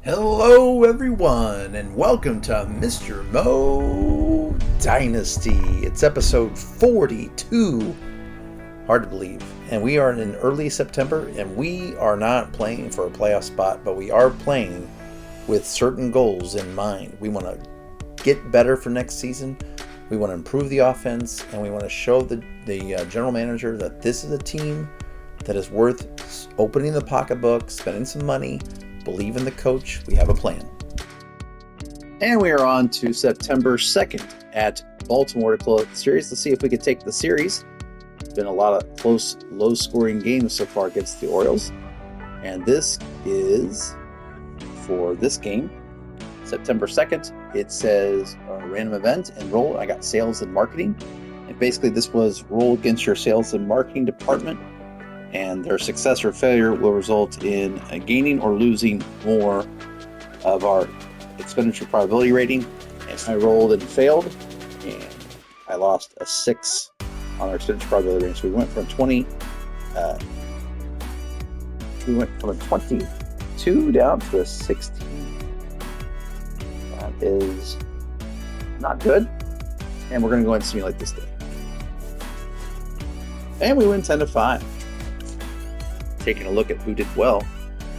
Hello, everyone, and welcome to Mr. Mo Dynasty. It's episode 42. Hard to believe. And we are in early September, and we are not playing for a playoff spot, but we are playing with certain goals in mind. We want to get better for next season. We want to improve the offense, and we want to show the general manager that this is a team that is worth opening the pocketbook, spending some money. Believe in the coach. We have a plan. And we are on to September 2nd at Baltimore to close the series. Let's see if we can take the series. It's been a lot of close, low-scoring games so far against the Orioles. And this is for this game, September 2nd. It says random event, enroll. I got sales and marketing. And basically this was roll against your sales and marketing department. And their success or failure will result in gaining or losing more of our expenditure probability rating. And I rolled and failed, and I lost a 6 on our expenditure probability rating. So we went from 20, a 22 down to a 16. That is not good. And we're going to go ahead and simulate this day. And we win 10-5. Taking a look at who did well,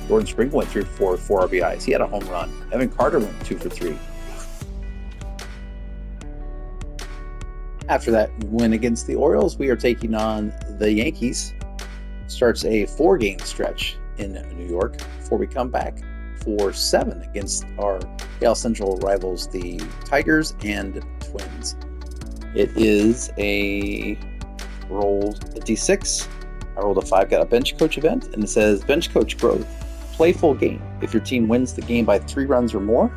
Jordan Sprinkle went through for 4 RBIs. He had a home run. Evan Carter went 2 for 3. After that win against the Orioles, we are taking on the Yankees. Starts a 4-game stretch in New York before we come back for 7 against our AL Central rivals, the Tigers and Twins. It is a D6. I rolled a 5, got a bench coach event, and it says bench coach growth, playful game. If your team wins the game by 3 runs or more,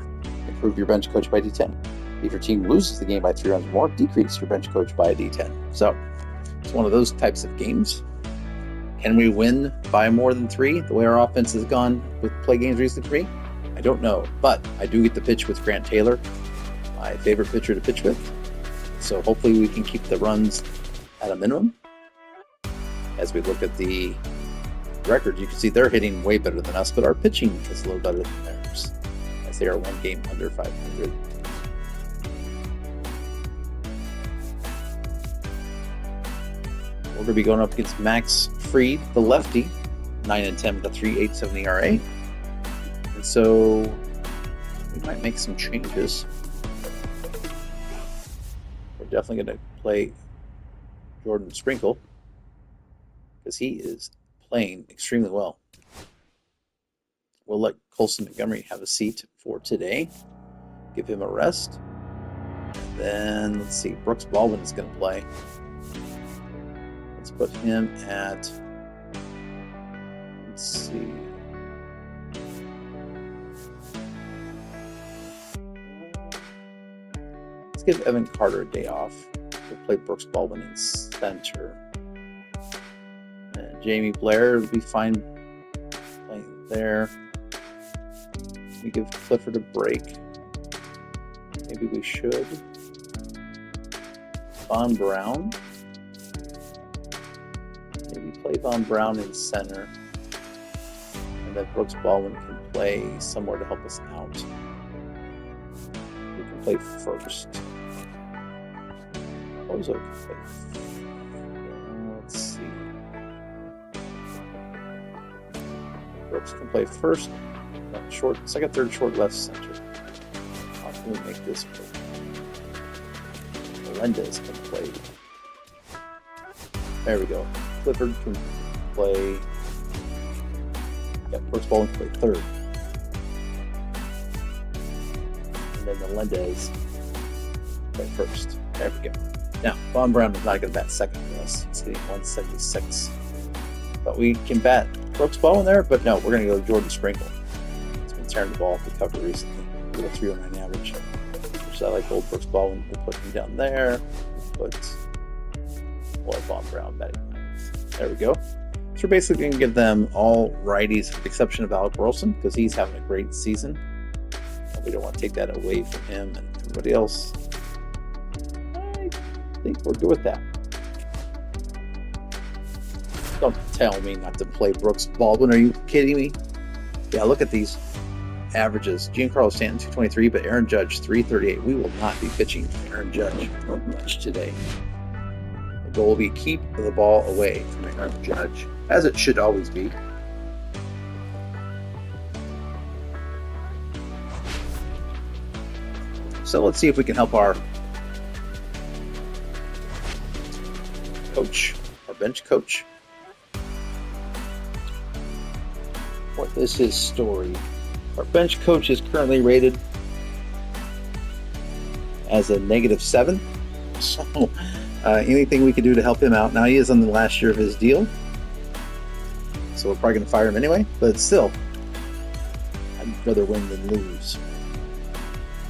improve your bench coach by D10. If your team loses the game by 3 runs or more, decrease your bench coach by a D10. So it's one of those types of games. Can we win by more than 3? The way our offense has gone with play games recently, I don't know. But I do get to pitch with Grant Taylor, my favorite pitcher to pitch with. So hopefully we can keep the runs at a minimum. As we look at the record, you can see they're hitting way better than us, but our pitching is a little better than theirs, as they are 1 game under 500. We're going to be going up against Max Fried, the lefty, 9-10 with a 3.87 ERA. And so we might make some changes. We're definitely going to play Jordan Sprinkle, because he is playing extremely well. We'll let Colson Montgomery have a seat for today. Give him a rest. And then, let's see, Brooks Baldwin is going to play. Let's put him at, let's see. Let's give Evan Carter a day off. We'll play Brooks Baldwin in center. Jamie Blair will be fine playing there. We give Clifford a break. Maybe we should. Von Brown. Maybe play Von Brown in center. And then Brooks Baldwin can play somewhere to help us out. We can play first. Ozo can play first. Let's see. Brooks can play first, short, second, third, short, left, center. How can we make this work? Melendez can play. There we go. Clifford can play. Yeah, Brooks Baldwin can play third. And then Melendez play first. There we go. Now, Von Brown is not going to bat second for us. He's hitting 176. But we can bat Brooks Baldwin there, but no, we're going to go Jordan Sprinkle. He's been tearing the ball off the cover recently with a 309 average. Which I like old Brooks Baldwin. We'll put him down there. We'll have Von Brown batting. There we go. So we're basically going to give them all righties with the exception of Alec Burleson because he's having a great season. And we don't want to take that away from him and everybody else. I think we're good with that. Don't tell me not to play Brooks Baldwin. Are you kidding me? Yeah, look at these. averages. Giancarlo Stanton 223, but Aaron Judge 338. We will not be pitching Aaron Judge much today. The goal will be keep the ball away from Aaron Judge, as it should always be. So let's see if we can help our coach, our bench coach. What is his story? Our bench coach is currently rated as a -7. So anything we can do to help him out. Now he is on the last year of his deal, so we're probably going to fire him anyway. But still, I'd rather win than lose.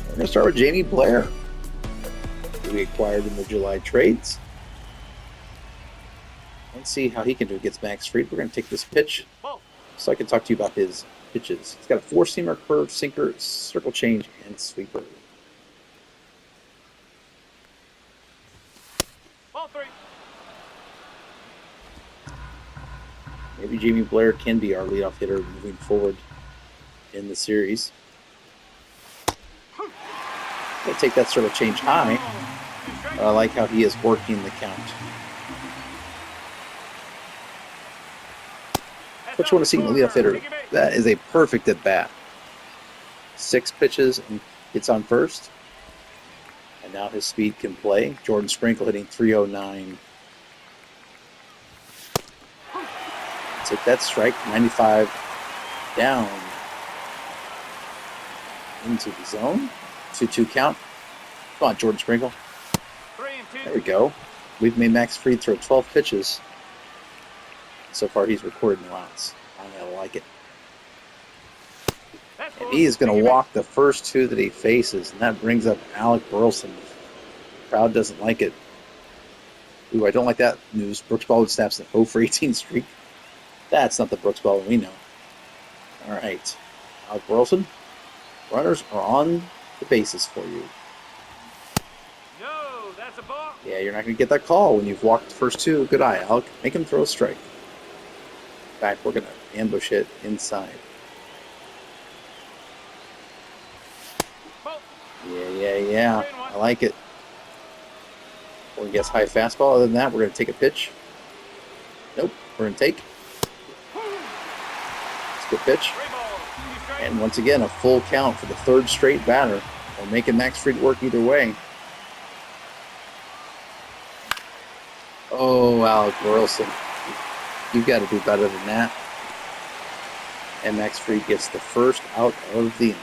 We're going to start with Jamie Blair, who we acquired in the July trades. Let's see how he can do against Max Fried. We're going to take this pitch so I can talk to you about his pitches. He's got a four-seamer, curve, sinker, circle change, and sweeper. Ball 3. Maybe Jamie Blair can be our leadoff hitter moving forward in the series. I'll take that circle change high. But I like how he is working the count. What you want to see in the leadoff hitter? That is a perfect at bat. 6 pitches and gets on first. And now his speed can play. Jordan Sprinkle hitting 309. Take that strike, 95 down into the zone. 2-2 count. Come on, Jordan Sprinkle. There we go. We've made Max Fried throw 12 pitches. So far, he's recorded no outs. I like it. And he is going to walk the first 2 that he faces, and that brings up Alec Burleson. The crowd doesn't like it. Ooh, I don't like that news. Brooks Baldwin snaps an 0 for 18 streak. That's not the Brooks Baldwin we know. All right. Alec Burleson, runners are on the bases for you. No, that's a ball. Yeah, you're not going to get that call when you've walked the first 2. Good eye, Alec. Make him throw a strike. In fact, we're going to ambush it inside. Yeah. I like it. We're going to guess high fastball. Other than that, we're going to take a pitch. Nope, we're going to take. It's a good pitch. And once again, a full count for the 3rd straight batter. We're making Max Fried work either way. Oh, Alec Burleson. You've got to do better than that. And Max Fried gets the first out of the inning.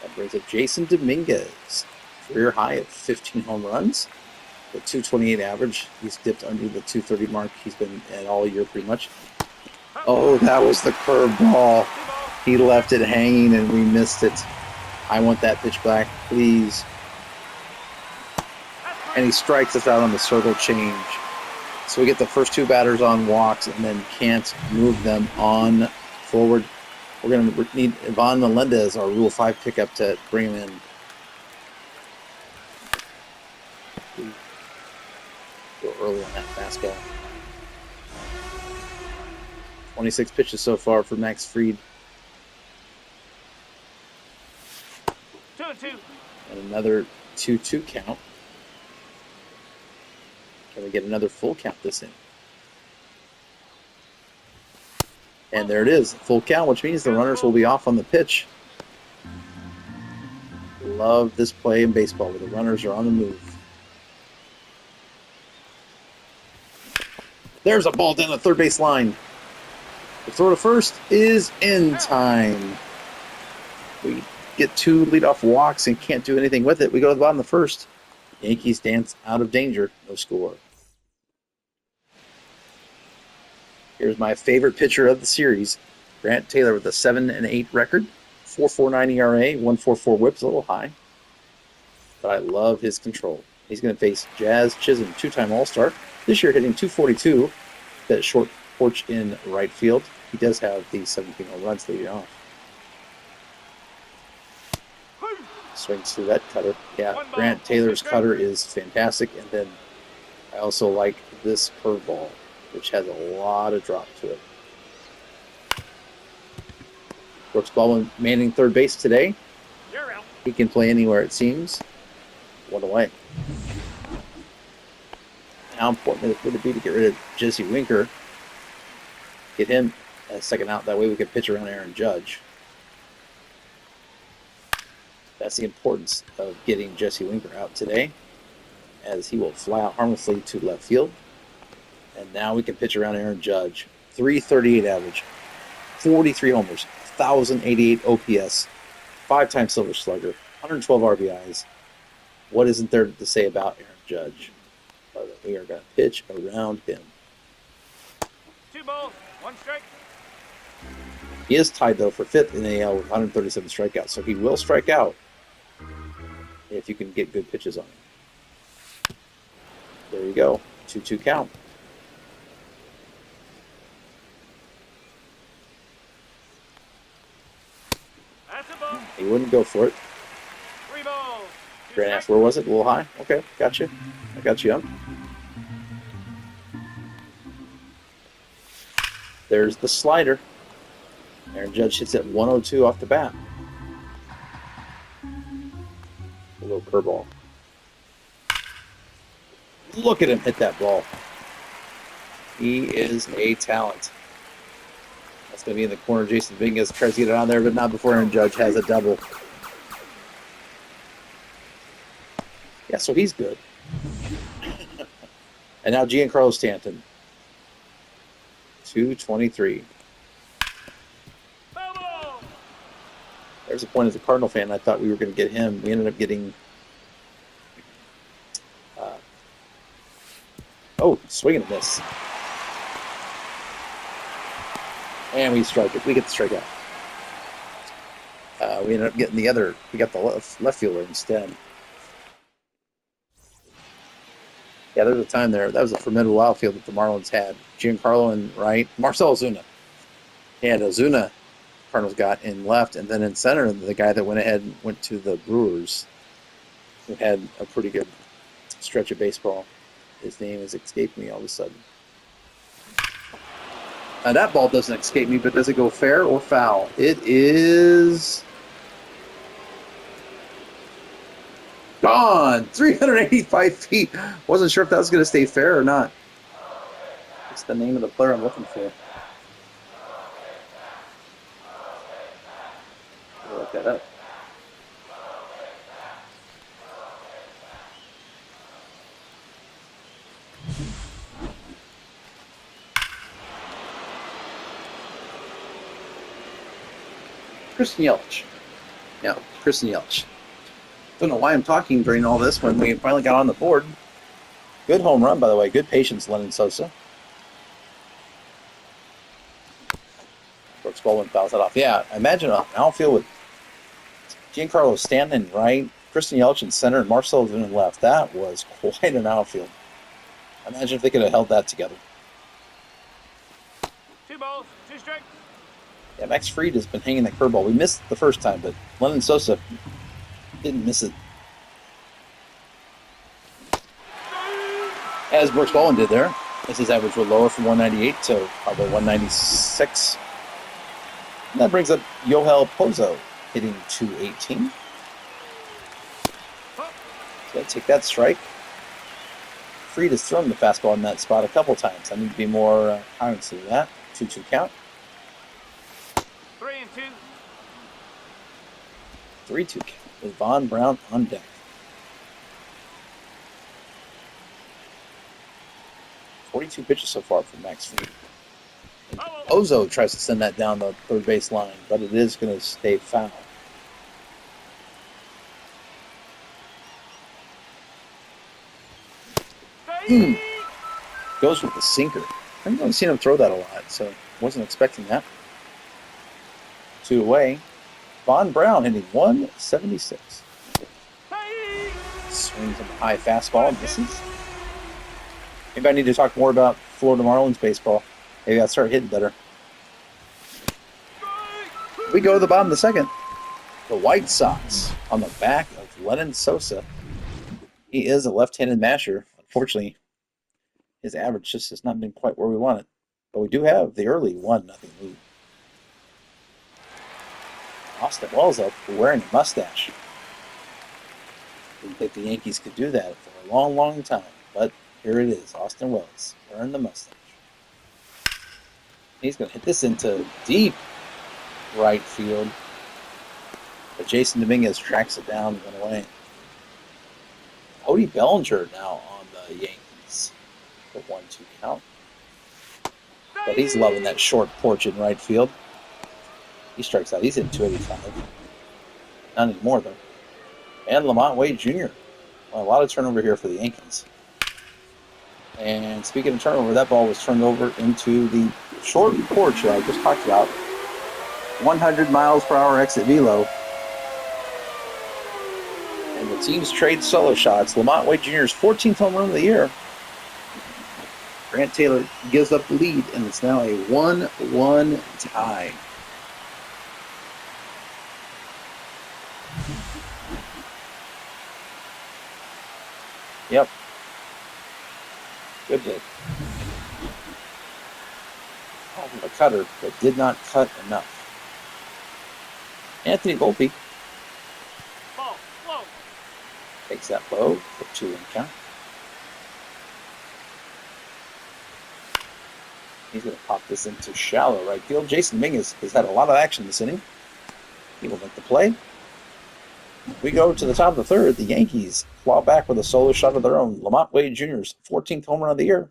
That brings up Jason Dominguez. Career high of 15 home runs. The 228 average. He's dipped under the 230 mark. He's been at all year pretty much. Oh, that was the curveball. He left it hanging and we missed it. I want that pitch back, please. And he strikes us out on the circle change. So we get the first 2 batters on walks and then can't move them on forward. We're going to need Ivan Melendez, our Rule 5 pickup, to bring him in. Go early on that fastball. 26 pitches so far for Max Fried. 2-2. And another 2-2 count. Can we get another full count this in? And there it is, full count, which means the runners will be off on the pitch. Love this play in baseball where the runners are on the move. There's a ball down the 3rd base line. The throw to first is in time. We get 2 leadoff walks and can't do anything with it. We go to the bottom of the 1st. Yankees dance out of danger. No score. Here's my favorite pitcher of the series, Grant Taylor, with a 7-8 record, 4.49 ERA, 1.44 WHIP's a little high, but I love his control. He's going to face Jazz Chisholm, 2-time All-Star. This year hitting 242, that short porch in right field. He does have the 17 home runs leading off. Swings through that cutter. Yeah, Grant Taylor's cutter is fantastic. And then I also like this curveball, which has a lot of drop to it. Brooks Baldwin manning third base today. You're out. He can play anywhere, it seems. One away. How important would it be to get rid of Jesse Winker? Get him a second out. That way we could pitch around Aaron Judge. That's the importance of getting Jesse Winker out today, as he will fly out harmlessly to left field. And now we can pitch around Aaron Judge. 338 average, 43 homers, 1,088 OPS, 5-time Silver Slugger, 112 RBIs. What isn't there to say about Aaron Judge? But we are going to pitch around him. 2 balls, 1 strike. He is tied, though, for 5th in the AL with 137 strikeouts, so he will strike out if you can get good pitches on him. There you go. 2-2 count. That's a ball. He wouldn't go for it. 3 balls. 2 Grant asked, strikes. where was it? A little high? Okay, got you. I got you up. There's the slider. Aaron Judge hits at 102 off the bat. A little curveball. Look at him hit that ball. He is a talent. That's going to be in the corner. Jason Vingas tries to get it on there, but not before Aaron Judge has a double. Yeah, so he's good. And now Giancarlo Stanton. 223. Ball. There's a point as a Cardinal fan, I thought we were going to get him. We ended up getting... swing and a miss. And we strike it. We get the strikeout. We ended up getting the other... We got the left fielder instead. Yeah, there was a time there. That was a formidable outfield that the Marlins had. Giancarlo in right. Marcell Ozuna. He had Ozuna, Cardinals got in left, and then in center, the guy that went ahead and went to the Brewers, who had a pretty good stretch of baseball. His name has escaped me all of a sudden. Now that ball doesn't escape me, but does it go fair or foul? It is... gone! 385 feet. Wasn't sure if that was going to stay fair or not. What's the name of the player I'm looking for? I'll look that up. Christian Yelich. Yeah, Christian Yelich. Don't know why I'm talking during all this when we finally got on the board. Good home run, by the way. Good patience, Lennon Sosa. Brooks Baldwin fouls that off. Yeah, imagine an outfield with Giancarlo Stanton in right, Christian Yelich in center, and Marcell Ozuna in left. That was quite an outfield. Imagine if they could have held that together. 2 balls, 2 strikes. Yeah, Max Fried has been hanging that curveball. We missed it the first time, but Lennon Sosa didn't miss it. As Brooks Baldwin did there. As his average was lower from 198 to probably 196. And that brings up Yoel Pozo hitting 218. So take that strike. Fried has thrown the fastball in that spot a couple times. I need to be more cognizant of that. 2-2 count. 3-2. 3-2 count with Von Brown on deck. 42 pitches so far from Max Fried. Ozo tries to send that down the third base line, but it is going to stay foul. Goes with the sinker. I haven't really seen him throw that a lot, so wasn't expecting that. 2 away. Von Brown hitting 176. Swings on the high fastball and misses. Maybe I need to talk more about Florida Marlins baseball. Maybe I'll start hitting better. We go to the bottom of the second. The White Sox on the back of Lennon Sosa. He is a left-handed masher. Unfortunately, his average just has not been quite where we want it. But we do have the early 1-0 lead. Austin Wells up wearing a mustache. Didn't think the Yankees could do that for a long, long time. But here it is. Austin Wells wearing the mustache. He's going to hit this into deep right field. But Jason Dominguez tracks it down and went away. Cody Bellinger now on the Yankees. The 1-2 count. But he's loving that short porch in right field. He strikes out. He's hitting 285. Not anymore, though. And Lamont Wade Jr. Well, a lot of turnover here for the Yankees. And speaking of turnover, that ball was turned over into the short porch that I just talked about. 100 miles per hour exit velo. And the teams trade solo shots. Lamont Wade Jr.'s 14th home run of the year. Grant Taylor gives up the lead, and it's now a 1-1 tie. Yep. Good hit. Off of a cutter, but did not cut enough. Anthony Volpe takes that low for 2-1 count. He's going to pop this into shallow right field. Jason Dominguez has had a lot of action this inning. He will make the play. We go to the top of the third. The Yankees claw back with a solo shot of their own. Lamont Wade Jr.'s 14th home run of the year.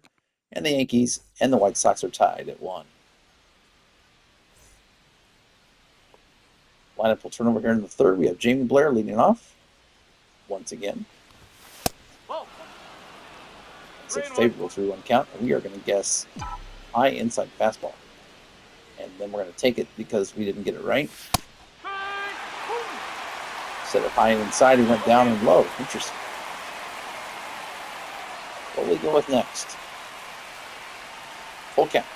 And the Yankees and the White Sox are tied at 1. Lineup will turn over here in the third. We have Jamie Blair leading off once again. It's a favorable 3-1 count, and we are going to guess high inside fastball. And then we're going to take it because we didn't get it right. Instead of high and inside, he went down and low. Interesting. What will we go with next? Full count.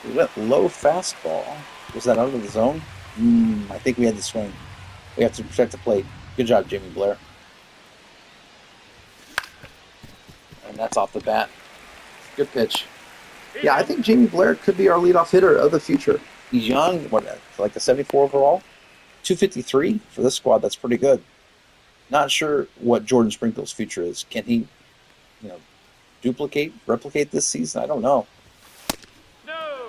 We went low fastball. Was that out of the zone? I think we had the swing. We have to protect the plate. Good job, Jamie Blair. And that's off the bat. Good pitch. Yeah, I think Jamie Blair could be our leadoff hitter of the future. He's young, like a 74 overall? 253 for this squad. That's pretty good. Not sure what Jordan Sprinkle's future is. Can he, replicate this season? I don't know.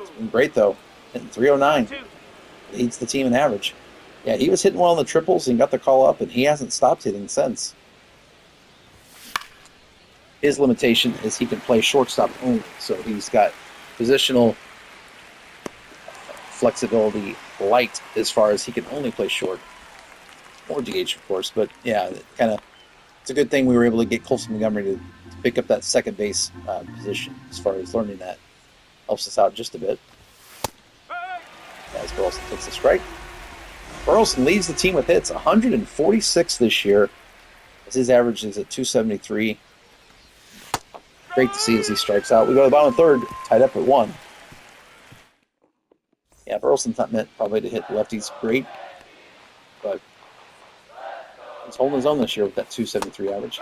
It's been great, though. Hitting 309. Leads the team in average. Yeah, he was hitting well in the triples and got the call up, and he hasn't stopped hitting since. His limitation is he can play shortstop only, so he's got positional flexibility light as far as he can only play short. Or DH, of course, but yeah, it's a good thing we were able to get Colson Montgomery to pick up that second base position as far as learning that. Helps us out just a bit. As Burleson takes a strike. Burleson leads the team with hits, 146 this year, as his average is at 273. Great to see as he strikes out. We go to the bottom of the third, tied up at 1. Yeah, Burleson's not meant probably to hit lefties great, but he's holding his own this year with that 273 average.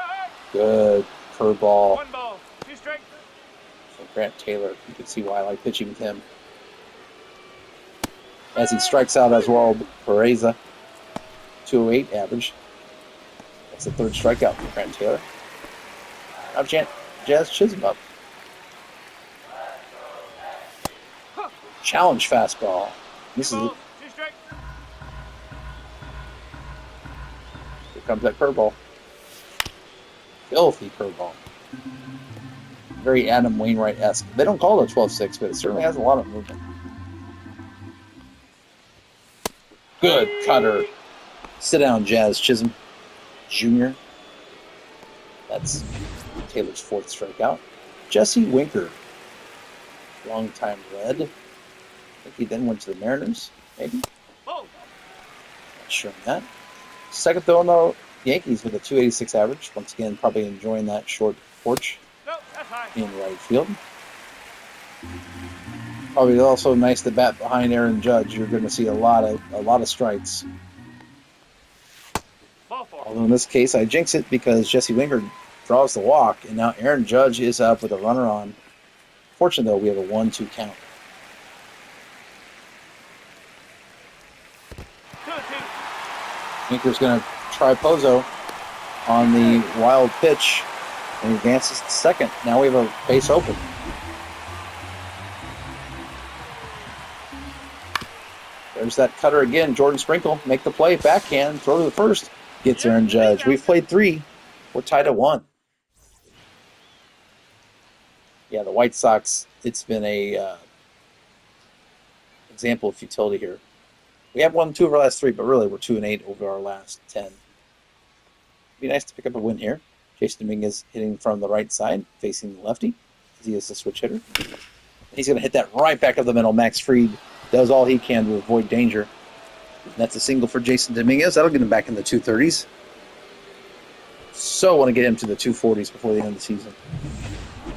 Good curveball. 1 ball, 2 strikes. So Grant Taylor, you can see why I like pitching with him. As he strikes out Oswald Pereza, 208 average. That's the third strikeout for Grant Taylor. Now Jazz Chisholm up. Challenge fastball. This is it. Here comes that curveball. Filthy curveball. Very Adam Wainwright-esque. They don't call it a 12-6, but it certainly has a lot of movement. Good cutter. Sit down, Jazz Chisholm Jr. That's Taylor's 4th strikeout. Jesse Winker. Long-time Red. I think he then went to the Mariners, maybe. Not sure on that. Second though, no, Yankees with a 286 average. Once again, probably enjoying that short porch in right field. Probably also nice to bat behind Aaron Judge. You're going to see a lot of strikes. Although in this case, I jinx it because Jesse Winker draws the walk, and now Aaron Judge is up with a runner on. Fortunately, though, we have a 1-2 count. Winker's going to try Pozo on the wild pitch, and he advances to second. Now we have a base open. There's that cutter again. Jordan Sprinkle, make the play, backhand, throw to the first. Gets Aaron Judge. We've played 3. We're tied at 1. Yeah, the White Sox, it's been a example of futility here. We have won 2 of our last 3, but really we're 2-8 over our last 10. It'd be nice to pick up a win here. Jason Dominguez hitting from the right side, facing the lefty. He is a switch hitter. He's going to hit that right back up the middle. Max Fried does all he can to avoid danger. And that's a single for Jason Dominguez. That'll get him back in the 230s. So want to get him to the 240s before the end of the season.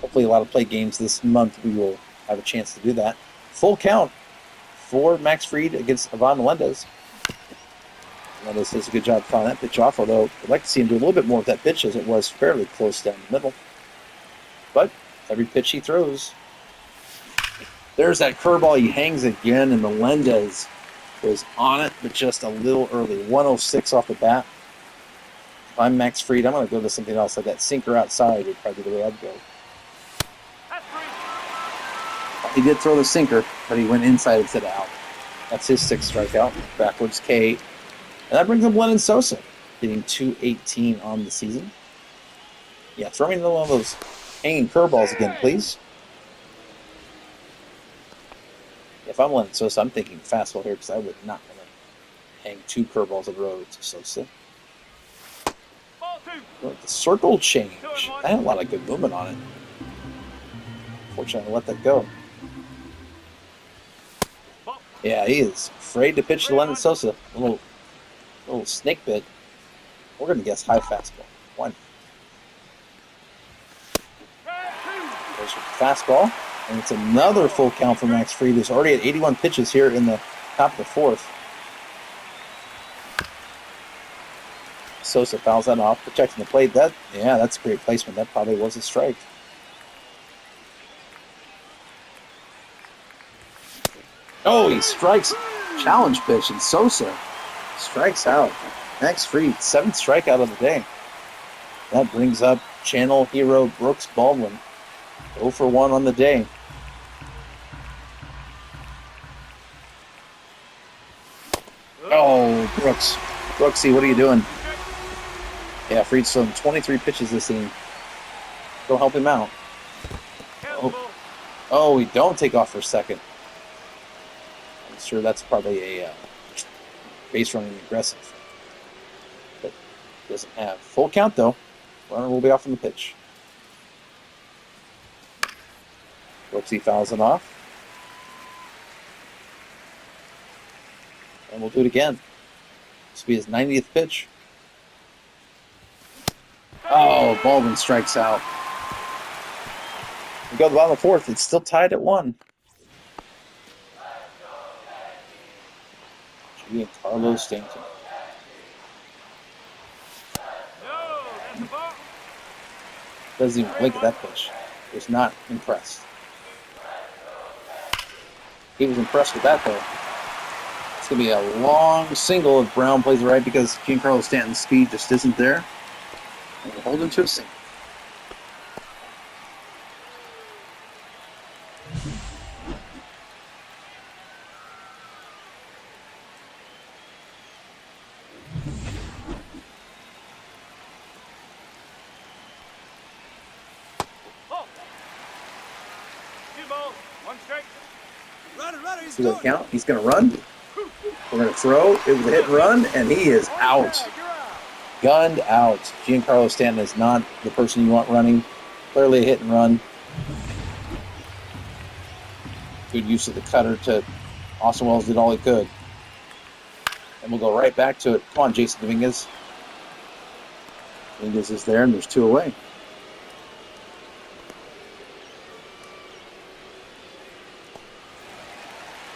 Hopefully a lot of play games this month we will have a chance to do that. Full count for Max Fried against Ivan Melendez. Melendez does a good job fouling that pitch off, although I'd like to see him do a little bit more with that pitch as it was fairly close down the middle. But every pitch he throws. There's that curveball. He hangs again, and Melendez was on it, but just a little early. 106 off the bat. If I'm Max Fried, I'm going to go to something else. Like that sinker outside would probably be the way I'd go. He did throw the sinker, but he went inside instead of out. That's his 6th strikeout. Backwards K. And that brings up Lennon Sosa, hitting .218 on the season. Yeah, throw me another one of those hanging curveballs again, please. If I'm Lennon Sosa, I'm thinking fastball here because I would not want to hang 2 curveballs in a row to Sosa. The circle change. I had a lot of good movement on it. Unfortunately, I let that go. Yeah, he is afraid to pitch to Lennon Sosa. A little snake bit. We're going to guess high fastball. 1. Goes for the fastball. And it's another full count for Max Fried, who's already at 81 pitches here in the top of the 4th. Sosa fouls that off, protecting the plate. That's great placement. That probably was a strike. Oh, he strikes. Challenge pitch, and Sosa strikes out. Max Fried, 7th strikeout of the day. That brings up channel hero Brooks Baldwin. 0 for 1 on the day. Oh, Brooks. Brooksy, what are you doing? Yeah, Fried's thrown 23 pitches this inning. Go help him out. Oh, we don't take off for second. I'm sure that's probably a base running aggressive. But doesn't have full count, though. Runner will be off on the pitch. Brooksy fouls it off. And we'll do it again. This will be his 90th pitch. Oh, Baldwin strikes out. We go to the bottom of the 4th. It's still tied at 1. Giancarlo Stanton. Doesn't even blink at that pitch. Was not impressed. He was impressed with that, though. It's going to be a long single if Brown plays it right because Giancarlo Stanton's speed just isn't there. And we'll hold him to a single. See that count? He's going to run. We're going to throw. It was a hit and run, and he is out. Gunned out. Giancarlo Stanton is not the person you want running. Clearly a hit and run. Good use of the cutter to Austin Wells did all he could. And we'll go right back to it. Come on, Jason Dominguez. Dominguez is there, and there's 2 away.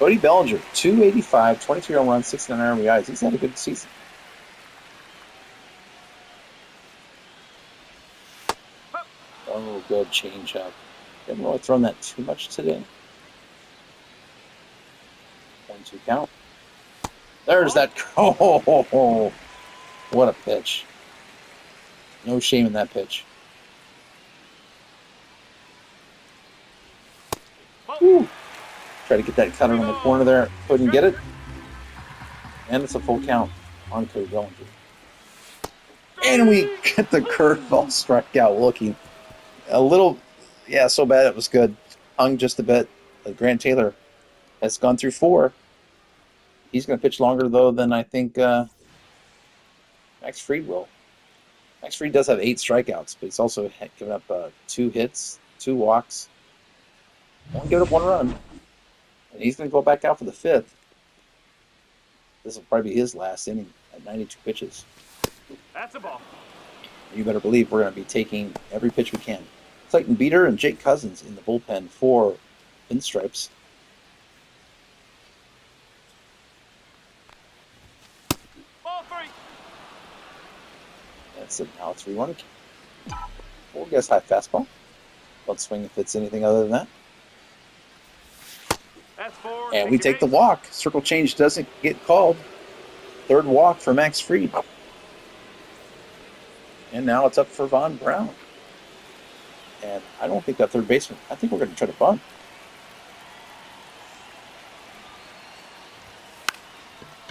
Cody Bellinger, 285, 23 home runs, 69 RBIs. He's had a good season. One little good change up. Haven't really thrown that too much today. 1-2 count. There's that. Oh, What a pitch. No shame in that pitch. Woo. Try to get that cutter in the corner there. Couldn't get it. And it's a full count on Cody Bellinger. And we get the curveball strikeout looking a little, so bad it was good. Hung just a bit. Grant Taylor has gone through 4. He's going to pitch longer, though, than I think Max Fried will. Max Fried does have 8 strikeouts, but he's also given up 2 hits, 2 walks. Only given up 1 run. And he's going to go back out for the 5th. This will probably be his last inning at 92 pitches. That's a ball. You better believe we're going to be taking every pitch we can. Clayton Beater and Jake Cousins in the bullpen for Pinstripes. Ball 3. That's it. Now 3-1. We'll guess high fastball. Don't swing if it's anything other than that. That's 4. And we take the walk. Circle change doesn't get called. 3rd walk for Max Fried. And now it's up for Von Brown. And I don't think that third baseman, I think we're going to try to bunt.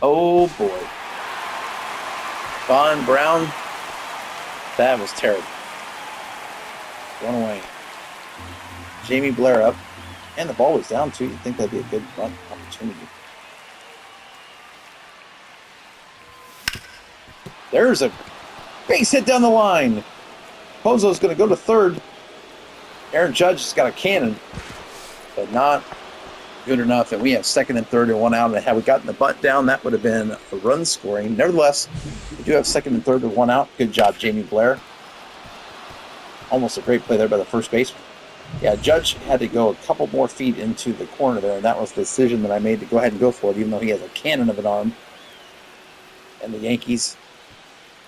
Oh boy. Von Brown. That was terrible. One away. Jamie Blair up. And the ball was down too. You'd think that'd be a good bunt opportunity. There's a base hit down the line. Pozo's going to go to 3rd. Aaron Judge has got a cannon, but not good enough. And we have 2nd and 3rd and 1 out. And had we gotten the bunt down, that would have been a run scoring. Nevertheless, we do have 2nd and 3rd and 1 out. Good job, Jamie Blair. Almost a great play there by the first baseman. Yeah, Judge had to go a couple more feet into the corner there, and that was the decision that I made to go ahead and go for it, even though he has a cannon of an arm. And the Yankees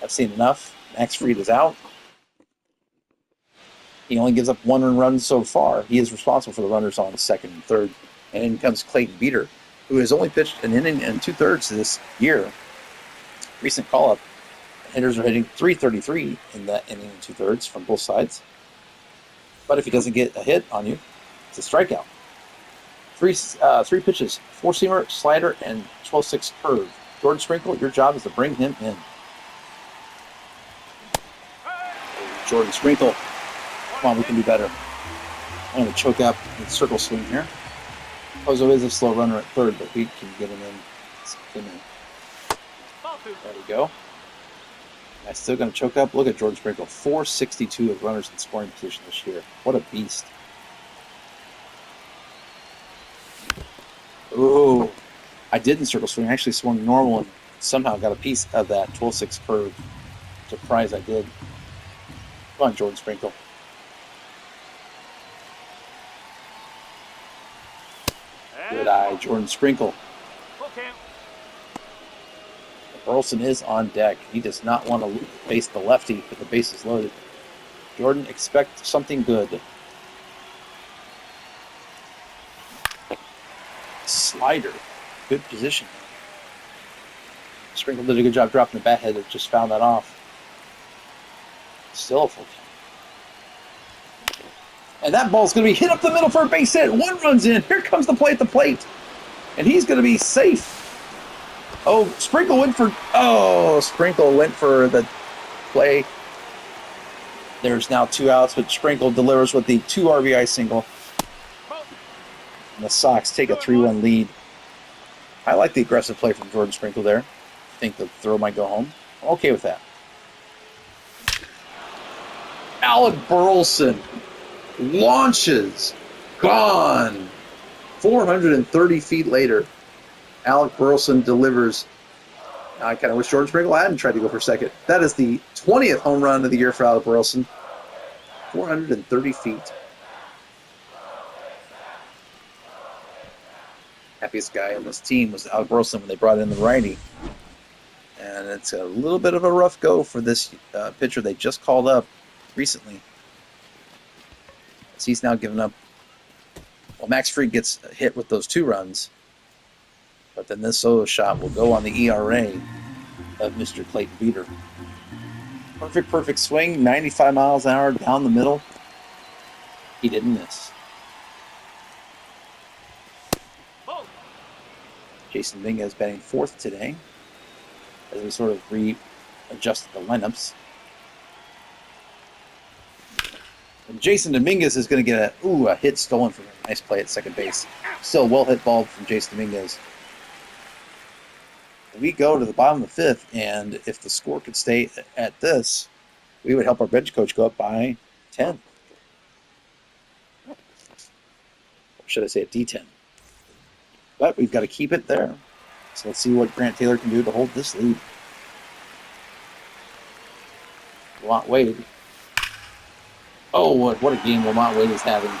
have seen enough. Max Fried is out. He only gives up 1 run so far. He is responsible for the runners on 2nd and 3rd. And in comes Clayton Beater, who has only pitched an inning and 2/3 this year. Recent call-up. Hitters are hitting .333 in that inning and 2/3 from both sides. But if he doesn't get a hit on you, it's a strikeout. 3 pitches, 4-seamer, slider, and 12-6 curve. Jordan Sprinkle, your job is to bring him in. Jordan Sprinkle. Come on, we can do better. I'm going to choke up and circle swing here. Pozo is a slow runner at 3rd, but we can get him in. There we go. I'm still going to choke up. Look at Jordan Sprinkle. 462 of runners in scoring position this year. What a beast. Ooh. I didn't circle swing. I actually swung normal and somehow got a piece of that 12-6 curve. Surprise I did. Come on, Jordan Sprinkle. Good eye, Jordan Sprinkle. Burleson is on deck. He does not want to face the lefty, but the base is loaded. Jordan, expect something good. Slider. Good position. Sprinkle did a good job dropping the bat head. That just found that off. Still a full count. And that ball's going to be hit up the middle for a base hit. 1 runs in. Here comes the play at the plate. And he's going to be safe. Oh, Sprinkle went for the play. There's now 2 outs, but Sprinkle delivers with the 2 RBI single. And the Sox take a 3-1 lead. I like the aggressive play from Jordan Sprinkle there. I think the throw might go home. I'm okay with that. Alec Burleson launches. Gone. 430 feet later. Alec Burleson delivers. I kind of wish Jordan Sprinkle hadn't tried to go for second. That is the 20th home run of the year for Alec Burleson. 430 feet. Happiest guy on this team was Alec Burleson when they brought in the righty. And it's a little bit of a rough go for this pitcher they just called up recently. As he's now given up. Well, Max Fried gets hit with those 2 runs. But then this solo shot will go on the ERA. of Mr. Clayton Beater. Perfect swing, 95 miles an hour down the middle. He didn't miss. Ball. Jason Dominguez batting fourth today as we sort of readjusted the lineups. And Jason Dominguez is going to get a hit stolen from him. Nice play at second base. Still well hit ball from Jason Dominguez. We go to the bottom of the fifth, and if the score could stay at this, we would help our bench coach go up by 10. Or should I say a D10? But we've got to keep it there. So let's see what Grant Taylor can do to hold this lead. Lamont Wade. Oh, what a game Lamont Wade is having.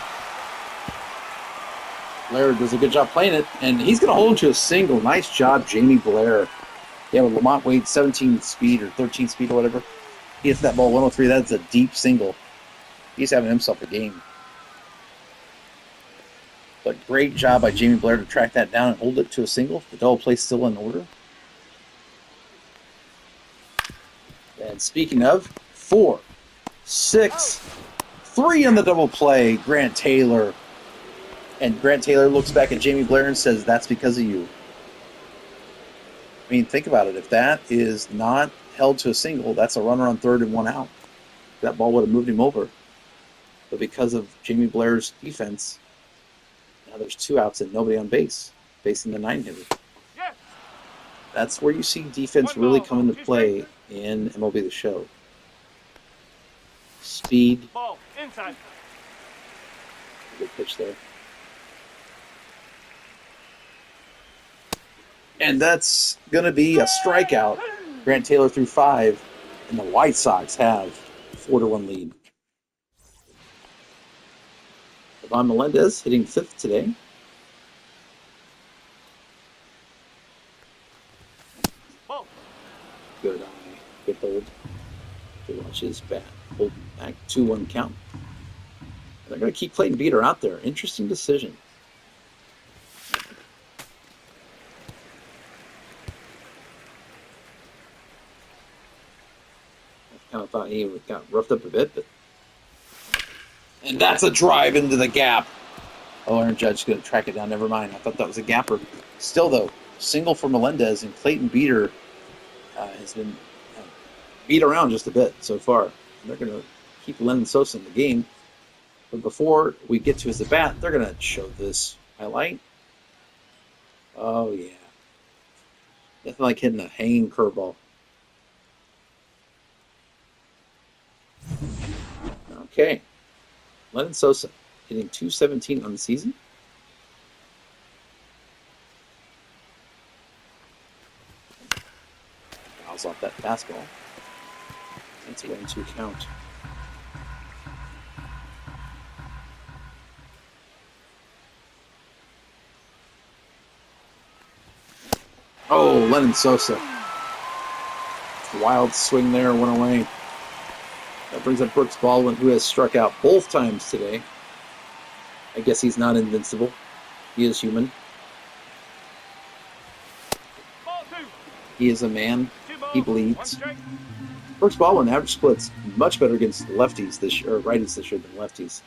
Blair does a good job playing it, and he's going to hold to a single. Nice job, Jamie Blair. Yeah, with Lamont Wade 17 speed or 13 speed or whatever. He hits that ball 103. That's a deep single. He's having himself a game. But great job by Jamie Blair to track that down and hold it to a single. The double play still in order. And speaking of, 4, 6, 3 on the double play, Grant Taylor. And Grant Taylor looks back at Jamie Blair and says, "That's because of you." I mean, think about it. If that is not held to a single, that's a runner on third and 1 out. That ball would have moved him over. But because of Jamie Blair's defense, now there's 2 outs and nobody on base, facing the 9-hitter. Yes. That's where you see defense really come into play in MLB The Show. Speed. Ball. Inside. Good pitch there. And that's going to be a strikeout. Grant Taylor threw 5, and the White Sox have 4-1 lead. Ivan Melendez hitting 5th today. Ball. Good eye, good hold. To watch his bat. Hold back, 2-1 count. And they're going to keep Clayton Beater out there. Interesting decision. I kind of thought he got roughed up a bit, but. And that's a drive into the gap. Oh, Aaron Judge's going to track it down. Never mind. I thought that was a gapper. Still, though, single for Melendez, and Clayton Beater has been beat around just a bit so far. And they're going to keep Lennon Sosa in the game. But before we get to his at-bat, they're going to show this highlight. Oh, yeah. Nothing like hitting a hanging curveball. Okay. Lennon Sosa hitting .217 on the season. Fouls off that fastball. That's a 1-2 count. Oh, Lennon Sosa. Wild swing there, went away. That brings up Brooks Baldwin, who has struck out both times today. I guess he's not invincible. He is human. Ball 2. He is a man. 2 balls, He 1 bleeds. strike. Brooks Baldwin average splits much better against lefties this year, or righties this year than lefties.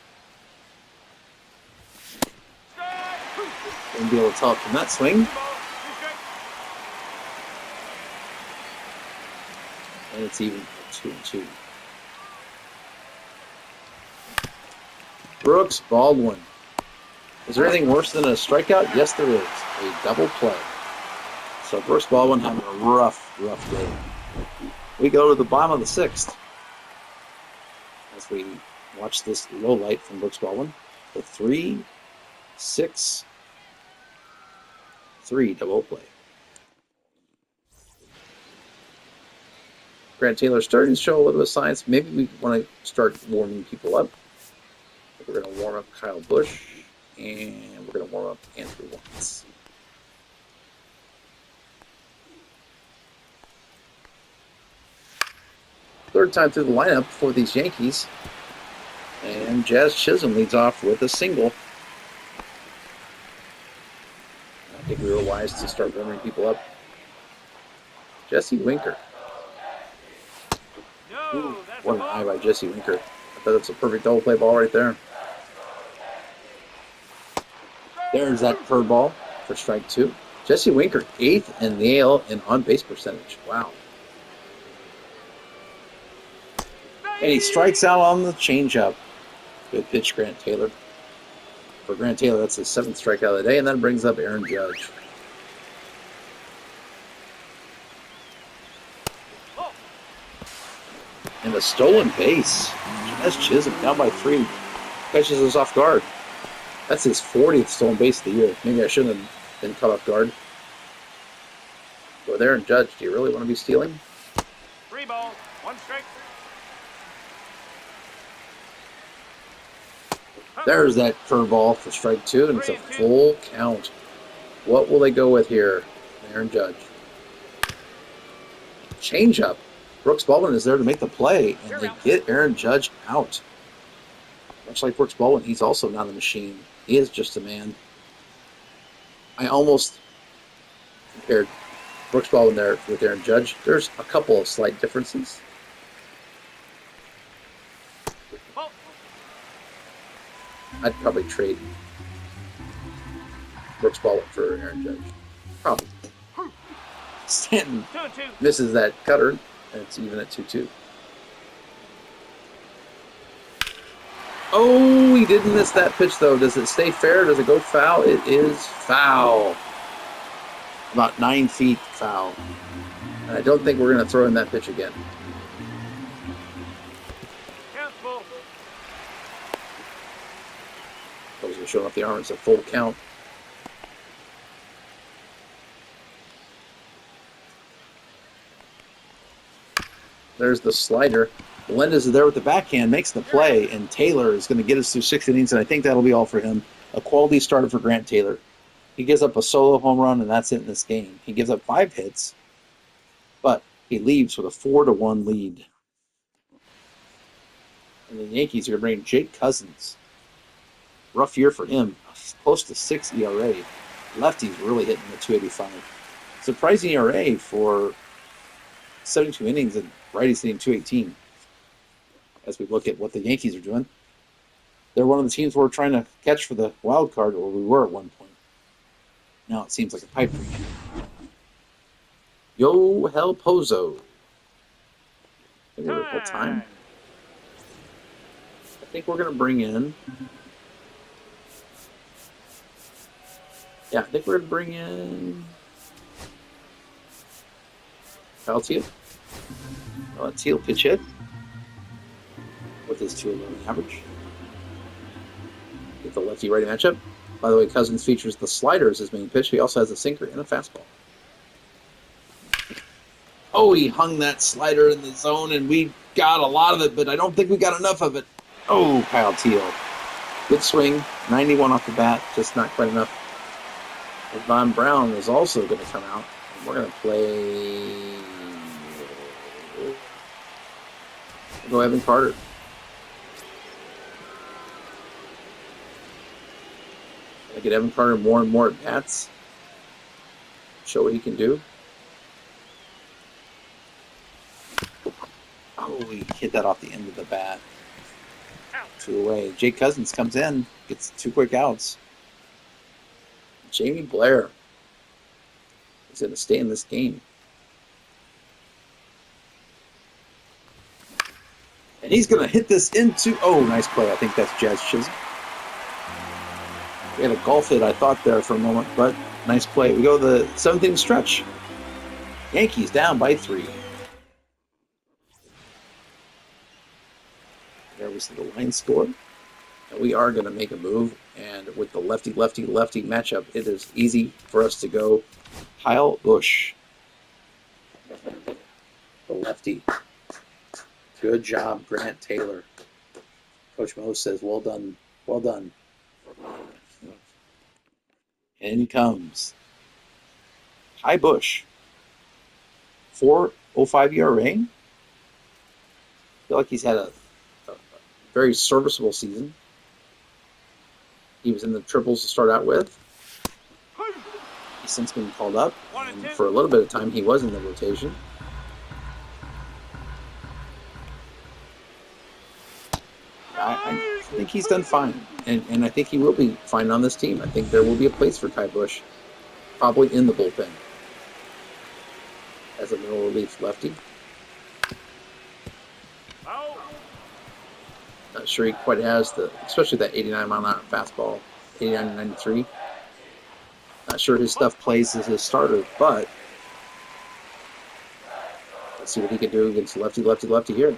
Strike. Going to be able to tell it from that swing. 2 balls, 2 strikes. And it's even 2-2. Brooks Baldwin. Is there anything worse than a strikeout? Yes, there is. A double play. So Brooks Baldwin having a rough day. We go to the bottom of the 6th as we watch this low light from Brooks Baldwin. The 3-6-3 double play. Grant Taylor starting to show a little bit of signs. Maybe we want to start warming people up. We're going to warm up Kyle Busch, and we're going to warm up Andrew Watts. Third time through the lineup for these Yankees, and Jazz Chisholm leads off with a single. I think we were wise to start warming people up. Jesse Winker. Ooh, No, that's what a an eye ball. by Jesse Winker. I thought that's a perfect double play ball right there. There's that curveball for strike 2. Jesse Winker, 8th in the AL in on-base percentage. Wow. And he strikes out on the changeup. Good pitch, Grant Taylor. For Grant Taylor, that's his 7th strikeout of the day, and then brings up Aaron Judge. Ball. And a stolen base. That's Chisholm down by 3. Catches us off guard. That's his 40th stolen base of the year. Maybe I shouldn't have been caught off guard. Go there and Judge. Do you really want to be stealing? 3 balls, 1 strike. There's that curveball for strike 2, and it's a full count. What will they go with here? Aaron Judge. Changeup. Brooks Baldwin is there to make the play, and they get Aaron Judge out. Much like Brooks Baldwin, he's also not a machine. He is just a man. I almost compared Brooks Baldwin there with Aaron Judge. There's a couple of slight differences. Ball. I'd probably trade Brooks Baldwin for Aaron Judge. Probably. Stanton 2-2. misses that cutter, and it's even at 2-2. Oh, he didn't miss that pitch, though. Does it stay fair? Does it go foul? It is foul. About 9 feet foul. And I don't think we're going to throw in that pitch again. Count full. Those are showing off the arm. It's a full count. There's the slider. Melendez is there with the backhand, makes the play, and Taylor is going to get us through 6 innings, and I think that'll be all for him. A quality starter for Grant Taylor. He gives up a solo home run, and that's it in this game. He gives up 5 hits, but he leaves with a 4-1 lead. And the Yankees are going to bring Jake Cousins. Rough year for him. Close to 6 ERA. Lefty's really hitting the 285. Surprising ERA for 72 innings, and righties hitting 218. As we look at what the Yankees are doing, they're one of the teams we're trying to catch for the wild card, or we were at one point. Now it seems like a pipe dream. Yo Hel Pozo. I think we're at time. I think we're going to bring in. Yeah, I think we're going to bring in Kyle Teal. Teal pitch hit with his 2.11 average. Get the lefty-righty matchup. By the way, Cousins features the slider as his main pitch. He also has a sinker and a fastball. Oh, he hung that slider in the zone, and we got a lot of it, but I don't think we got enough of it. Oh, Kyle Teal. Good swing. 91 off the bat, just not quite enough. And Von Brown is also going to come out. And we're going to play... We'll go Evan Carter. I get Evan Carter more and more at bats. Show what he can do. Oh, he hit that off the end of the bat. 2 away. Jake Cousins comes in, gets 2 quick outs. Jamie Blair is going to stay in this game. And he's going to hit this into... Oh, nice play. I think that's Jazz Chisholm. We had a golf hit, I thought, there for a moment, but nice play. We go to the 7th inning stretch. Yankees down by 3. There we see the line score. And we are going to make a move. And with the lefty matchup, it is easy for us to go Kyle Busch. The lefty. Good job, Grant Taylor. Coach Mo says, well done. Well done. In comes Kyle Busch. 4.05 ERA. I feel like he's had a very serviceable season. He was in the triples to start out with. He since been called up. 1 and 2. For a little bit of time, he was in the rotation. I think he's done fine, and I think he will be fine on this team. I think there will be a place for Kai Bush, probably in the bullpen as a middle relief lefty. Oh. Not sure he quite has especially that 89 mile an hour fastball, 89 to 93. Not sure his stuff plays as his starter, but let's see what he can do against lefty here.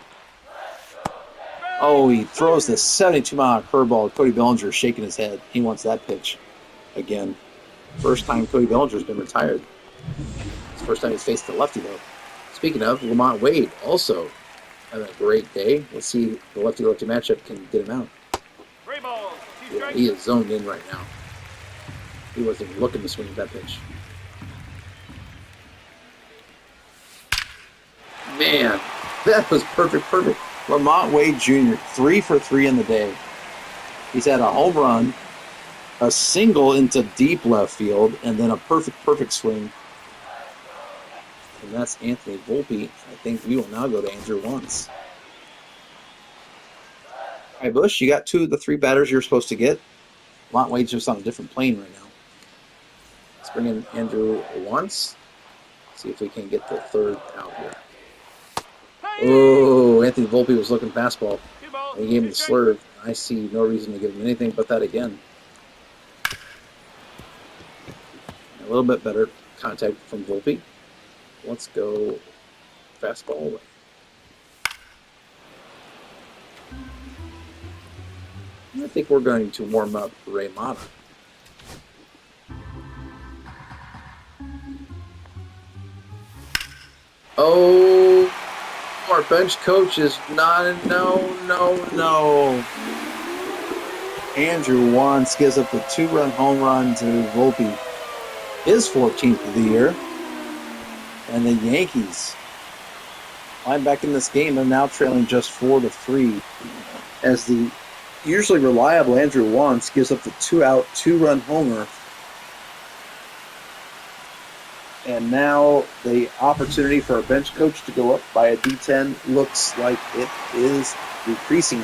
Oh, he throws the 72 mile an hour curveball. Cody Bellinger shaking his head. He wants that pitch again. First time Cody Bellinger's been retired. It's the first time he's faced the lefty, though. Speaking of, Lamont Wade also having a great day. Let's see if the lefty-lefty matchup can get him out. 3 balls, 2 Yeah, strikes. he is zoned in right now. He wasn't even looking to swing at that pitch. Man, that was perfect. Lamont Wade Jr., 3 for 3 in the day. He's had a home run, a single into deep left field, and then a perfect swing. And that's Anthony Volpe. I think we will now go to Andrew Wantz. Hi, Bush. You got 2 of the 3 batters you're supposed to get. Lamont Wade's just on a different plane right now. Let's bring in Andrew Wantz. See if we can get the 3rd out here. Oh, Anthony Volpe was looking fastball. 2 balls, He gave him 2 the strikes. slurve. I see no reason to give him anything but that again. A little bit better contact from Volpe. Let's go fastball away. I think we're going to warm up Ray Mata. Oh, our bench coach is not. No. Andrew Wantz gives up the 2-run home run to Volpe, his 14th of the year. And the Yankees climb back in this game. They're now trailing just 4-3 as the usually reliable Andrew Wantz gives up the 2-out, 2-run homer. And now the opportunity for a bench coach to go up by a D10 looks like it is decreasing.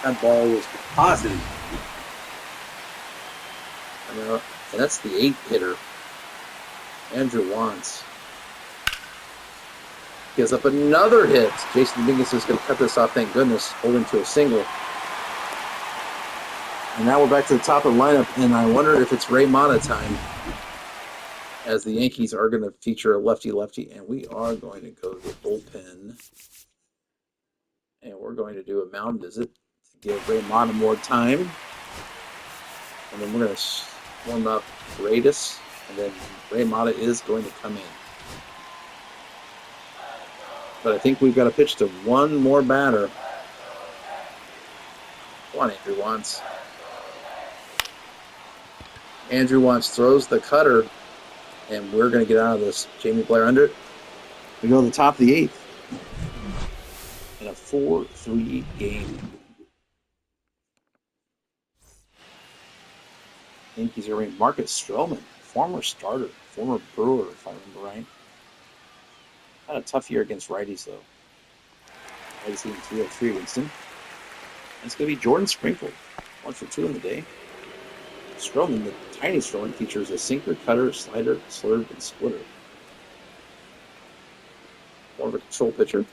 That ball was positive. And that's the 8th hitter, Andrew Wantz. Gives up another hit. Jason Dominguez is going to cut this off, thank goodness, holding to a single. And now we're back to the top of the lineup, and I wonder if it's Ray Mata time, as the Yankees are going to feature a lefty-lefty, and we are going to go to the bullpen. And we're going to do a mound visit to give Ray Mata more time. And then we're going to warm up Radis, and then Ray Mata is going to come in. But I think we've got to pitch to one more batter. Come on, Andrew Wantz. Andrew Wantz throws the cutter, and we're going to get out of this. Jamie Blair under it. We go to the top of the 8th. In a 4-3 game. Yankees are in Marcus Stroman, former starter, former Brewer, if I remember right. Had a tough year against righties, though. Righties hitting 303 against him. And it's going to be Jordan Sprinkle, 1 for 2 in the day. Stroman, the tiny Stroman, features a sinker, cutter, slider, slurve, and splitter. More of a control pitcher.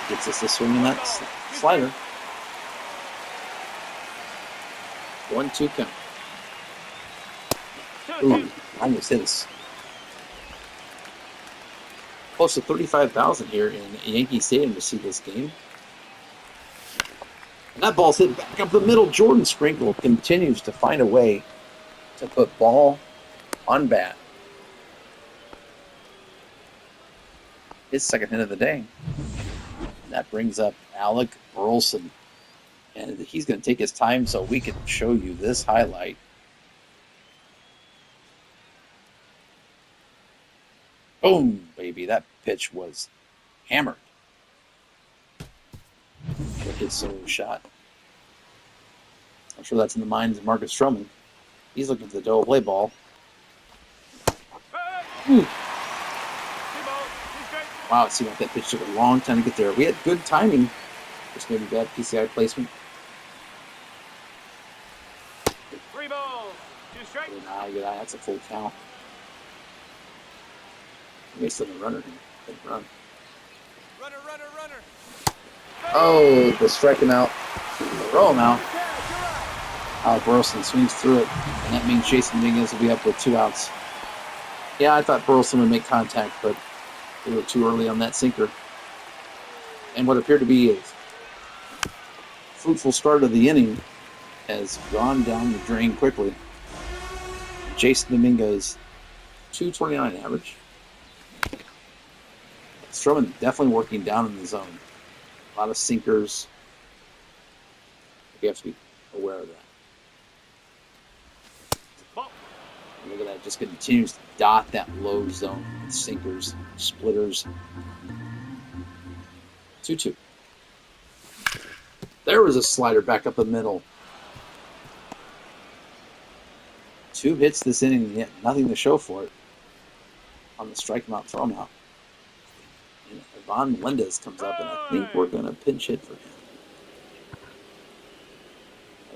Gets us to swing in that slider. 1-2 count. Ooh, almost hit us. Close to 35,000 here in Yankee Stadium to see this game. And that ball's hit back up the middle. Jordan Sprinkle continues to find a way to put ball on bat. His second hit of the day. And that brings up Alec Burleson. And he's going to take his time so we can show you this highlight. Boom, baby. That pitch was hammered. His solo shot. I'm sure that's in the minds of Marcus Stroman. He's looking for the double play ball. Ooh. Wow, it seemed like that pitch took a long time to get there. We had good timing. Just maybe bad PCI placement. 3 balls, 2 strikes. Good eye. That's a full count. He may still be a runner here. Good run. Runner. Oh, they strike him out. Throw him out. Alec Burleson swings through it, and that means Jason Dominguez will be up with 2 outs. Yeah, I thought Burleson would make contact, but they were too early on that sinker. And what appeared to be a fruitful start of the inning has gone down the drain quickly. Jason Dominguez, 229 average. Stroman definitely working down in the zone. A lot of sinkers. You have to be aware of that. Look at that, just continues to dot that low zone with sinkers, splitters. 2-2. There was a slider back up the middle. 2 hits this inning, yet nothing to show for it. On the strike him out, throw him out. And Ivan Melendez comes up, and I think we're going to pinch hit for him.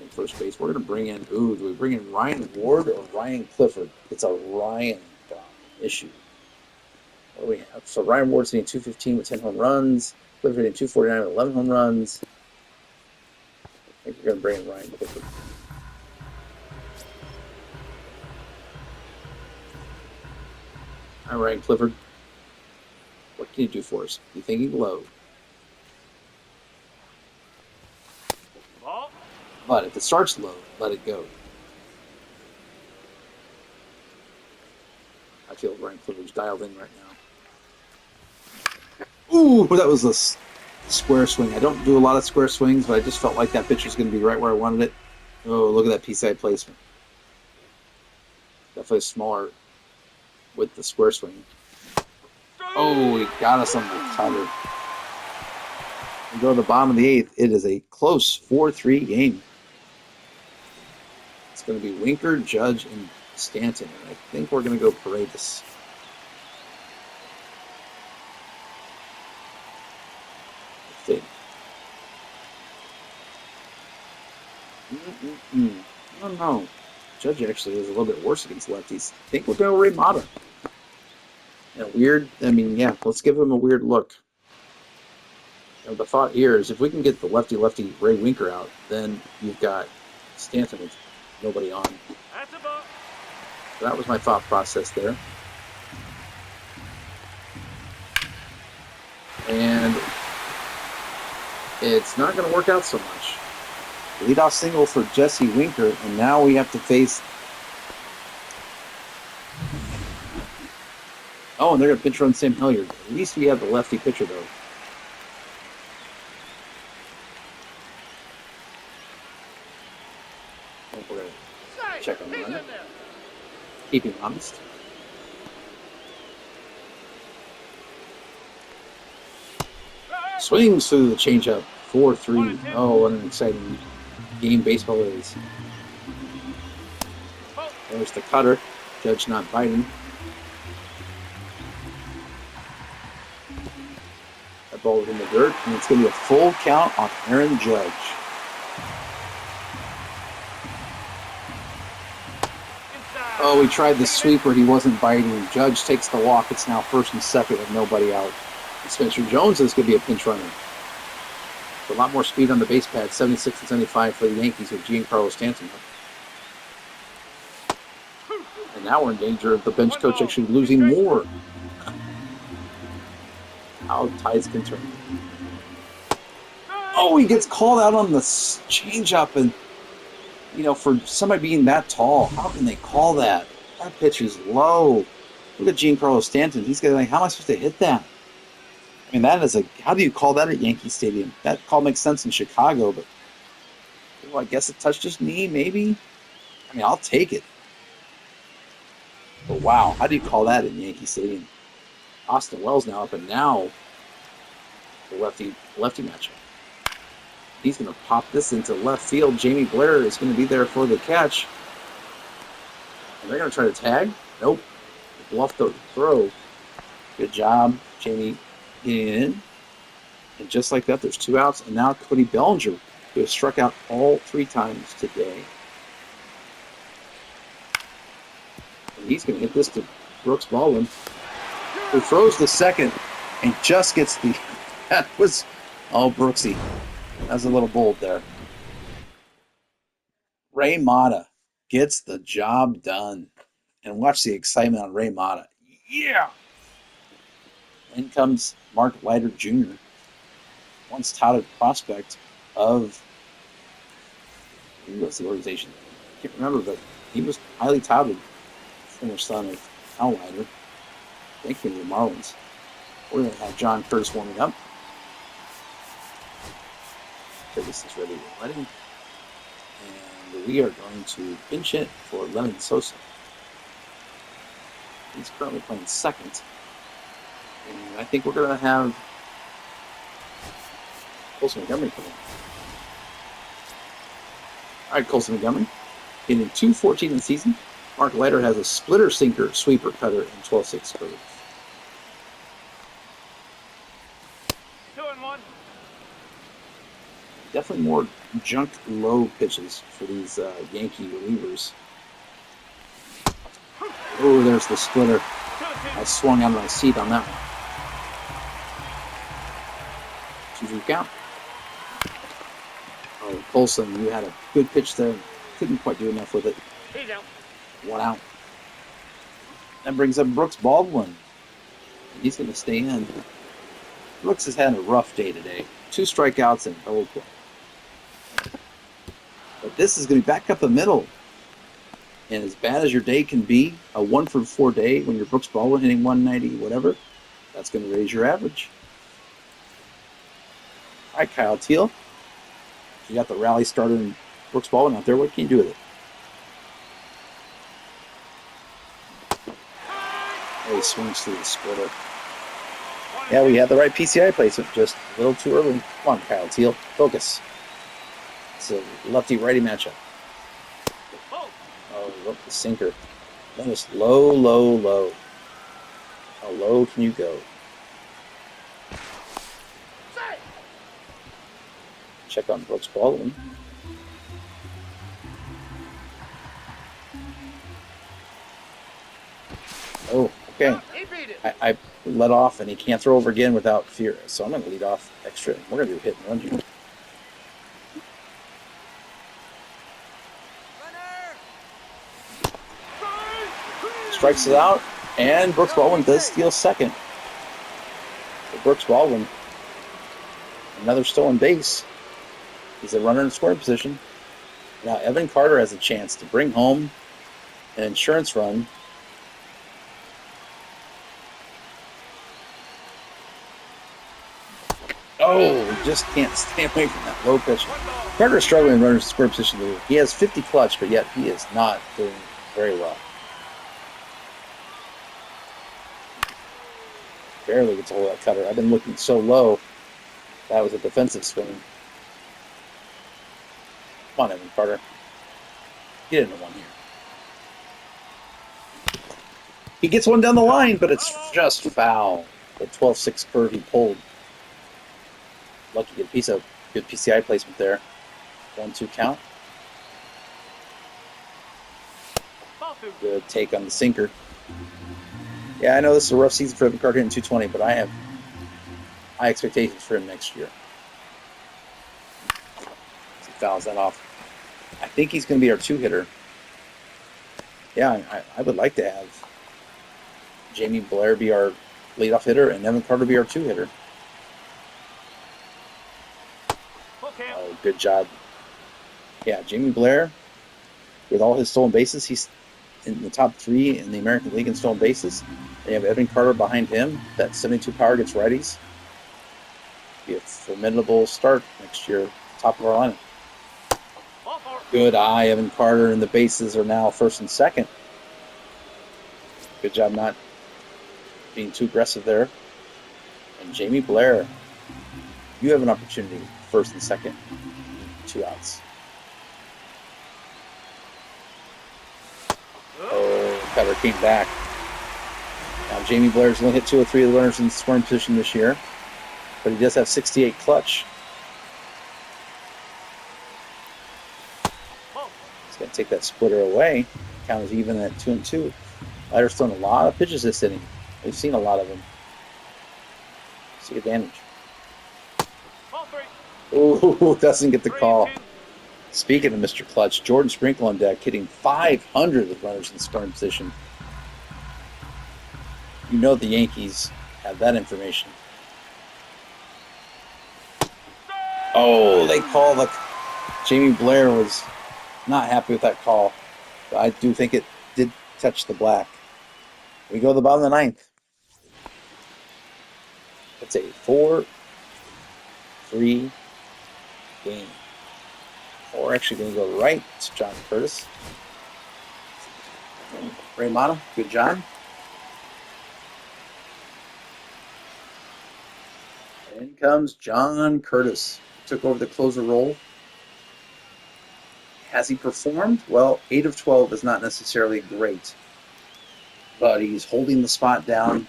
First base. We're going to bring in, do we bring in Ryan Ward or Ryan Clifford? It's a Ryan issue. What do we have? So Ryan Ward's hitting 215 with 10 home runs. Clifford hitting 249 with 11 home runs. I think we're going to bring in Ryan Clifford. Hi, Ryan Clifford. What can you do for us? You thinking low? But if it starts low, let it go. I feel Ryan Clifford's dialed in right now. Ooh, that was a square swing. I don't do a lot of square swings, but I just felt like that pitch was going to be right where I wanted it. Oh, look at that PCI placement. Definitely smaller with the square swing. Oh, he got us on the cutter. We go to the bottom of the 8th. It is a close 4-3 game. It's going to be Winker, Judge, and Stanton. And I think we're going to go Paredes. I think. I don't know. Judge actually is a little bit worse against lefties. I think we'll go Ramada. Let's give him a weird look. The thought here is if we can get the lefty Ray Winker out, then you've got Stanton with nobody on. That's a ball. So that was my thought process there. And it's not going to work out so much. Leadoff single for Jesse Winker, and now we have to face... Oh, and they're going to pinch run Sam Hilliard. At least we have the lefty pitcher, though. We're going to check on the runner. Keep him honest. Swings through the changeup. 4-3. Oh, what an exciting game baseball is. There's the cutter. Judge not biting. That ball is in the dirt, and it's going to be a full count on Aaron Judge. Oh, he tried the sweep where he wasn't biting. Judge takes the walk. It's now first and second with nobody out. And Spencer Jones is going to be a pinch runner. A lot more speed on the base pad, 76 and 75 for the Yankees with Giancarlo Stanton. And now we're in danger of the bench coach actually losing more. How tides can turn. Oh, he gets called out on the changeup, and for somebody being that tall, how can they call that? That pitch is low. Look at Giancarlo Stanton. He's going, how am I supposed to hit that? I mean, that is how do you call that at Yankee Stadium? That call makes sense in Chicago, but I guess it touched his knee, maybe? I mean, I'll take it. But wow, how do you call that in Yankee Stadium? Austin Wells now up, and now the lefty matchup. He's going to pop this into left field. Jamie Blair is going to be there for the catch. And they're going to try to tag. Nope. Bluff the throw. Good job, Jamie, getting it in. And just like that, there's 2 outs. And now Cody Bellinger, who has struck out all 3 times today. And he's going to hit this to Brooks Baldwin, who throws the second and just gets the... That was all Brooksy. That was a little bold there. Ray Mata gets the job done. And watch the excitement on Ray Mata. Yeah! In comes Mark Leiter Jr., once touted prospect of... What's the organization? I can't remember, but he was highly touted. Former son of Al Leiter. Thank you to the Marlins. We're going to have John Curtis warming up. Curtis is ready to let him. And we are going to pinch it for Lemon Sosa. He's currently playing second. And I think we're going to have Colson Montgomery come in. All right, Colson Montgomery. Hitting .214 in the season. Mark Leiter has a splitter sinker, sweeper, cutter, and 12-6 curve. 2-1. Definitely more junk low pitches for these Yankee relievers. Oh, there's the splitter. I swung out of my seat on that one. 2-2 count. Oh, Colson, you had a good pitch there. Couldn't quite do enough with it. He's out. 1 out. That brings up Brooks Baldwin. He's going to stay in. Brooks has had a rough day today. 2 strikeouts and double play. But this is going to be back up the middle. And as bad as your day can be, a 1-for-4 day when you're Brooks Baldwin hitting 190, whatever, that's going to raise your average. All right, Kyle Teal. You got the rally starter in Brooks Baldwin out there. What can you do with it? Oh, he swings through the splitter. Yeah, we had the right PCI placement, just a little too early. Come on, Kyle Teal. Focus. It's a lefty-righty matchup. Oh, look, the sinker. Notice low, low, low. How low can you go? Check on Brooks Baldwin. Oh, okay. I let off, and he can't throw over again without fear. So I'm going to lead off extra. We're going to do a hit and run here. Strikes it out, and Brooks Baldwin does steal second. So Brooks Baldwin, another stolen base. He's a runner in scoring position. Now Evan Carter has a chance to bring home an insurance run. Oh, just can't stay away from that low pitch. Carter is struggling in runner in scoring position. He has 50 clutch, but yet he is not doing very well. Barely gets a hold of that cutter. I've been looking so low. That was a defensive swing. Come on, Evan Carter. Get into one here. He gets one down the line, but it's just foul. The 12-6 curve he pulled. Lucky to get a piece of good PCI placement there. 1-2 count. Good take on the sinker. Yeah, I know this is a rough season for Evan Carter hitting 220, but I have high expectations for him next year. He fouls that off. I think he's going to be our 2-hitter. Yeah, I would like to have Jamie Blair be our leadoff hitter and Evan Carter be our 2-hitter. Oh, good job. Yeah, Jamie Blair, with all his stolen bases, he's in the top 3 in the American League in stolen bases. And you have Evan Carter behind him. That 72 power gets righties. Be a formidable start next year, top of our lineup. Good eye, Evan Carter, and the bases are now first and second. Good job not being too aggressive there. And Jamie Blair, you have an opportunity first and second, 2 outs. Oh, Cutter came back. Now Jamie Blair's only hit 2 or 3 of the runners in scoring position this year, but he does have 68 clutch. He's going to take that splitter away. Count is even at 2-2. Leiter's thrown a lot of pitches this inning. We've seen a lot of them. See advantage. Ooh, doesn't get the call. Speaking of Mr. Clutch, Jordan Sprinkle on deck, hitting 500 with runners in scoring position. You know the Yankees have that information. Oh, they call the... Jamie Blair was not happy with that call. But I do think it did touch the black. We go to the bottom of the 9th. It's a 4-3 game. We're actually going to go right to John Curtis. Raymond, good job. In comes John Curtis. Took over the closer role. Has he performed? Well, 8 of 12 is not necessarily great. But he's holding the spot down.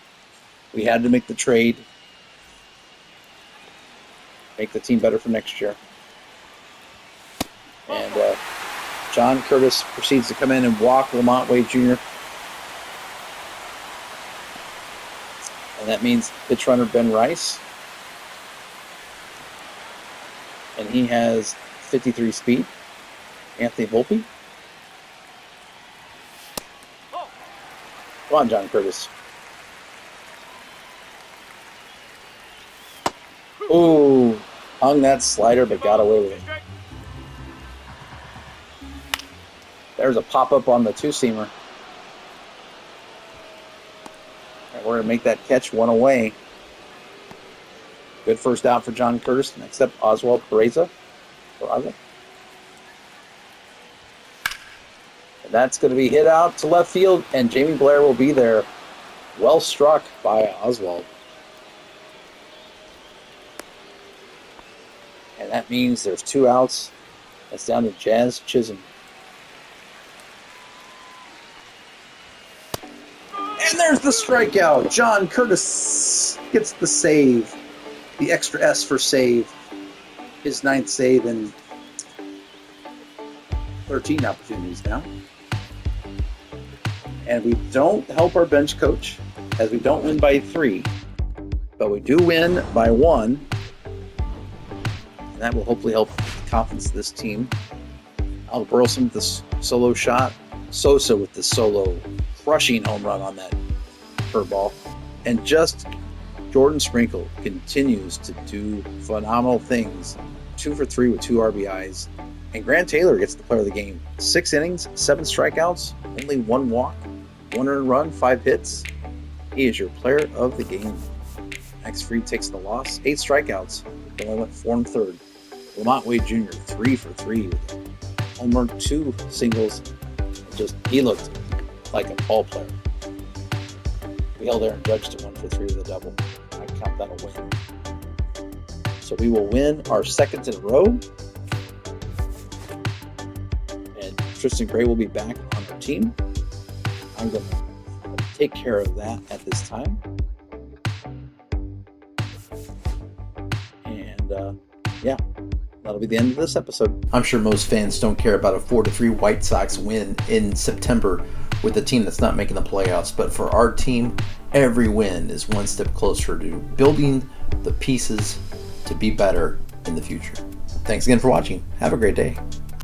We had to make the trade. Make the team better for next year. And John Curtis proceeds to come in and walk Lamont Wade Jr. And that means pitch runner Ben Rice. And he has 53 speed. Anthony Volpe. Come on, John Curtis. Ooh, hung that slider but got away with it. There's a pop-up on the two-seamer. And we're going to make that catch one away. Good first out for John Curtis. Next up, Oswald Peraza. And that's going to be hit out to left field, and Jamie Blair will be there. Well struck by Oswald. And that means there's 2 outs. That's down to Jazz Chisholm. And there's the strikeout. John Curtis gets the save. The extra S for save. His 9th save in 13 opportunities now. And we don't help our bench coach, as we don't win by 3. But we do win by 1. And that will hopefully help the confidence of this team. Albert Burleson with this solo shot. Sosa with the solo crushing home run on that curveball. And just Jordan Sprinkle continues to do phenomenal things. 2 for 3 with 2 RBIs. And Grant Taylor gets the player of the game. 6 innings, 7 strikeouts, only 1 walk, 1 earned run, 5 hits. He is your player of the game. Max Fried takes the loss. 8 strikeouts. He only went 4 1/3. Lamont Wade Jr. 3 for 3 with home run, 2 singles. He looked like a ball player. We held Aaron Judge to 1 for 3 with a double. I count that a win. So we will win our 2nd in a row. And Tristan Gray will be back on our team. I'm going to take care of that at this time. And yeah, that'll be the end of this episode. I'm sure most fans don't care about a 4-3 White Sox win in September with a team that's not making the playoffs. But for our team, every win is one step closer to building the pieces to be better in the future. Thanks again for watching. Have a great day.